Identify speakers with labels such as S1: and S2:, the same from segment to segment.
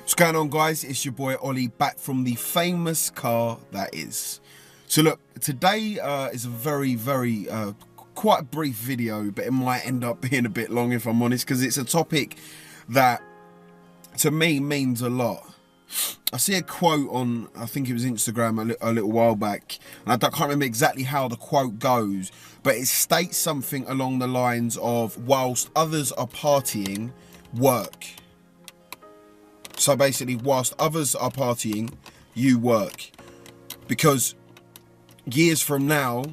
S1: What's going on, guys? It's your boy Ollie, back from the famous car that is. So look, today is a very quite a brief video, but it might end up being a bit long if I'm honest, because it's a topic that to me means a lot. I see a quote on, I think it was Instagram a little while back, and I can't remember exactly how the quote goes, but it states something along the lines of, whilst others are partying, work. So basically, whilst others are partying, you work. Because years from now,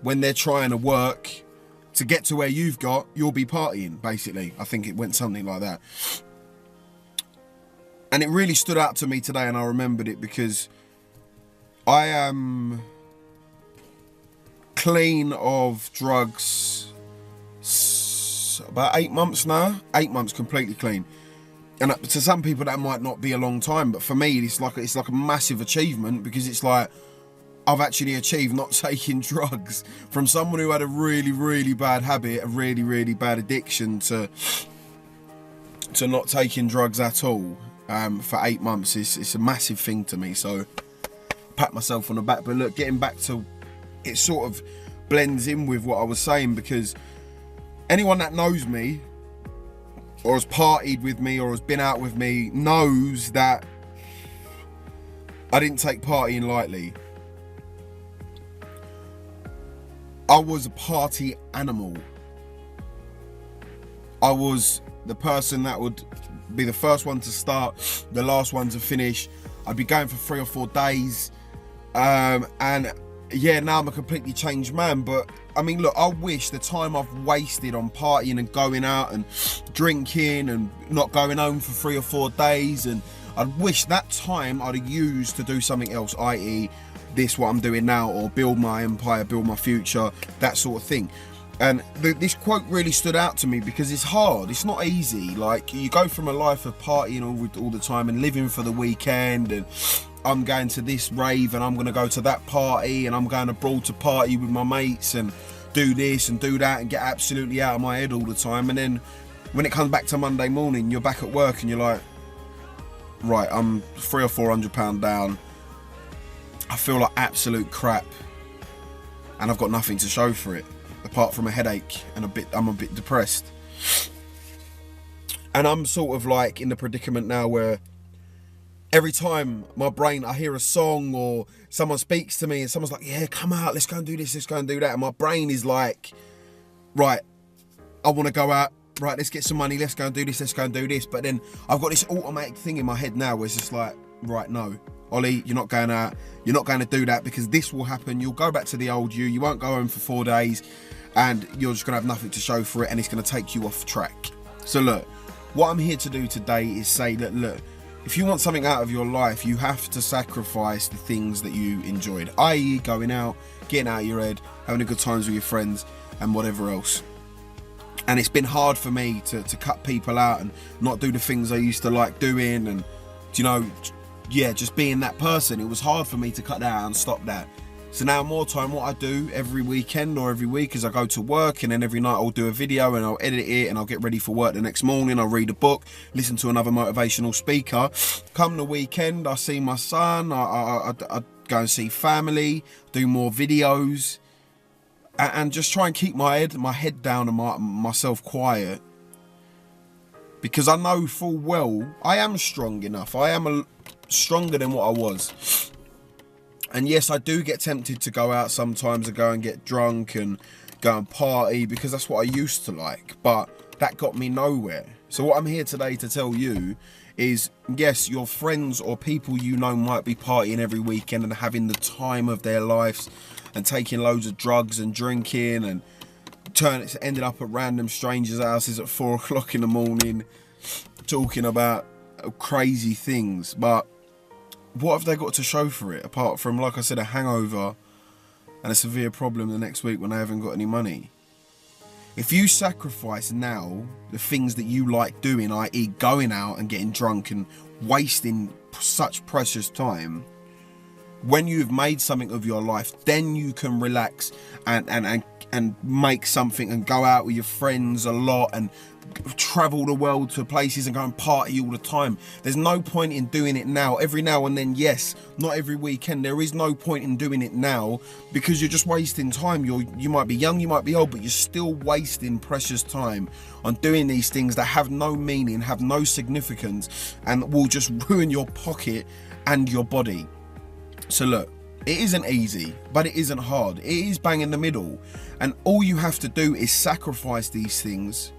S1: when they're trying to work to get to where you've got, you'll be partying, basically. I think it went something like that. And it really stood out to me today, and I remembered it because I am clean of drugs about 8 months now. 8 months completely clean. And to some people that might not be a long time, but for me it's like a massive achievement, because it's like I've actually achieved not taking drugs from someone who had a really bad habit, a really bad addiction, to not taking drugs at all for 8 months. It's a massive thing to me, so pat myself on the back. But look, getting back to it, sort of blends in with what I was saying, because anyone that knows me or has partied with me or has been out with me knows that I didn't take partying lightly. I was a party animal. I was the person that would be the first one to start, the last one to finish. I'd be going for 3 or 4 days. And yeah, now I'm a completely changed man. But I mean, look, I wish the time I've wasted on partying and going out and drinking and not going home for 3 or 4 days, and I wish that time I'd have used to do something else, i.e. this, what I'm doing now, or build my empire, build my future, that sort of thing. And this quote really stood out to me because it's hard, it's not easy. Like, you go from a life of partying all the time and living for the weekend, and I'm going to this rave and I'm going to go to that party and I'm going abroad to party with my mates and do this and do that and get absolutely out of my head all the time. And then when it comes back to Monday morning, you're back at work and you're like, right, I'm 300 or 400 pounds down. I feel like absolute crap and I've got nothing to show for it apart from a headache and I'm a bit depressed. And I'm sort of like in the predicament now where every time my brain, I hear a song or someone speaks to me and someone's like, yeah, come out, let's go and do this, let's go and do that. And my brain is like, right, I want to go out, right, let's get some money, let's go and do this, let's go and do this. But then I've got this automatic thing in my head now where it's just like, right, no, Ollie, you're not going out, you're not going to do that, because this will happen. You'll go back to the old you won't go home for 4 days, and you're just going to have nothing to show for it, and it's going to take you off track. So look, what I'm here to do today is say that, look, if you want something out of your life, you have to sacrifice the things that you enjoyed, i.e. going out, getting out of your head, having a good times with your friends and whatever else. And it's been hard for me to cut people out and not do the things I used to like doing, and, you know, yeah, just being that person. It was hard for me to cut that out and stop that. So now more time, what I do every weekend or every week is I go to work, and then every night I'll do a video and I'll edit it and I'll get ready for work the next morning. I'll read a book, listen to another motivational speaker. Come the weekend, I see my son, I go and see family, do more videos, and just try and keep my head down and myself quiet. Because I know full well I am strong enough. I am stronger than what I was. And yes, I do get tempted to go out sometimes and go and get drunk and go and party, because that's what I used to like, but that got me nowhere. So what I'm here today to tell you is, yes, your friends or people you know might be partying every weekend and having the time of their lives and taking loads of drugs and drinking and ended up at random strangers' houses at 4 o'clock in the morning talking about crazy things. But what have they got to show for it, apart from, like I said, a hangover and a severe problem the next week when they haven't got any money? If you sacrifice now the things that you like doing, i.e. going out and getting drunk and wasting such precious time, When you've made something of your life, then you can relax and make something and go out with your friends a lot and travel the world to places and go and party all the time. There's no point in doing it now. Every now and then, yes, not every weekend. There is no point in doing it now because you're just wasting time. You might be young, you might be old, but you're still wasting precious time on doing these things that have no meaning, have no significance, and will just ruin your pocket and your body. So look, it isn't easy, but it isn't hard. It is bang in the middle. And all you have to do is sacrifice these things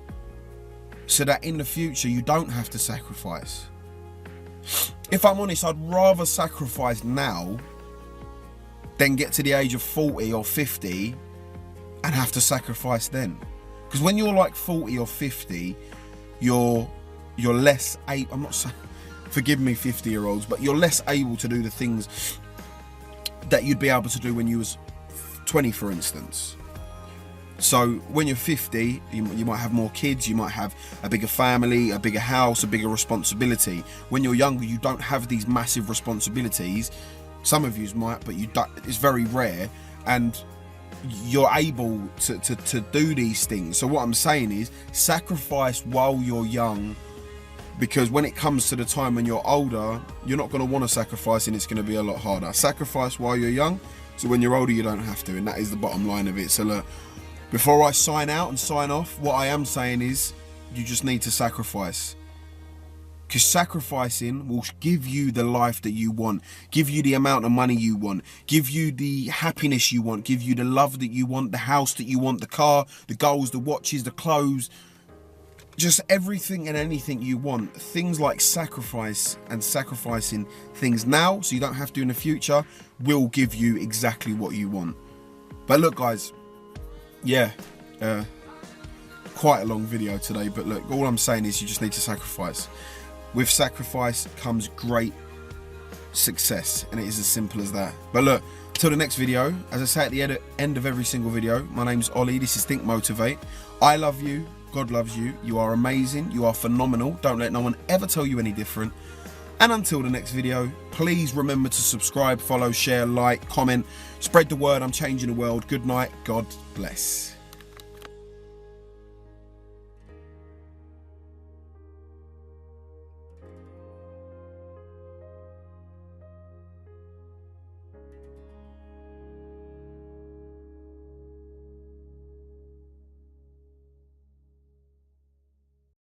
S1: so that in the future you don't have to sacrifice. If I'm honest, I'd rather sacrifice now than get to the age of 40 or 50 and have to sacrifice then. Because when you're like 40 or 50, you're less able, I'm not saying, forgive me 50-year-olds, but you're less able to do the things that you'd be able to do when you was 20, for instance. So when you're 50, you might have more kids, you might have a bigger family, a bigger house, a bigger responsibility. When you're younger, you don't have these massive responsibilities. Some of you might, but you don't, it's very rare, and you're able to do these things. So what I'm saying is sacrifice while you're young, because when it comes to the time when you're older, you're not going to want to sacrifice and it's going to be a lot harder. Sacrifice while you're young, so when you're older you don't have to, and that is the bottom line of it. So look, before I sign out and sign off, what I am saying is you just need to sacrifice. Because sacrificing will give you the life that you want, give you the amount of money you want, give you the happiness you want, give you the love that you want, the house that you want, the car, the goals, the watches, the clothes, just everything and anything you want. Things like sacrifice and sacrificing things now so you don't have to in the future will give you exactly what you want. But look guys, yeah, quite a long video today, but look, all I'm saying is you just need to sacrifice. With sacrifice comes great success, and it is as simple as that. But look, till the next video, as I say at the end of every single video, my name's Ollie, this is Think Motivate. I love you, God loves you, you are amazing, you are phenomenal, don't let no one ever tell you any different. And until the next video, please remember to subscribe, follow, share, like, comment, spread the word. I'm changing the world. Good night, God bless.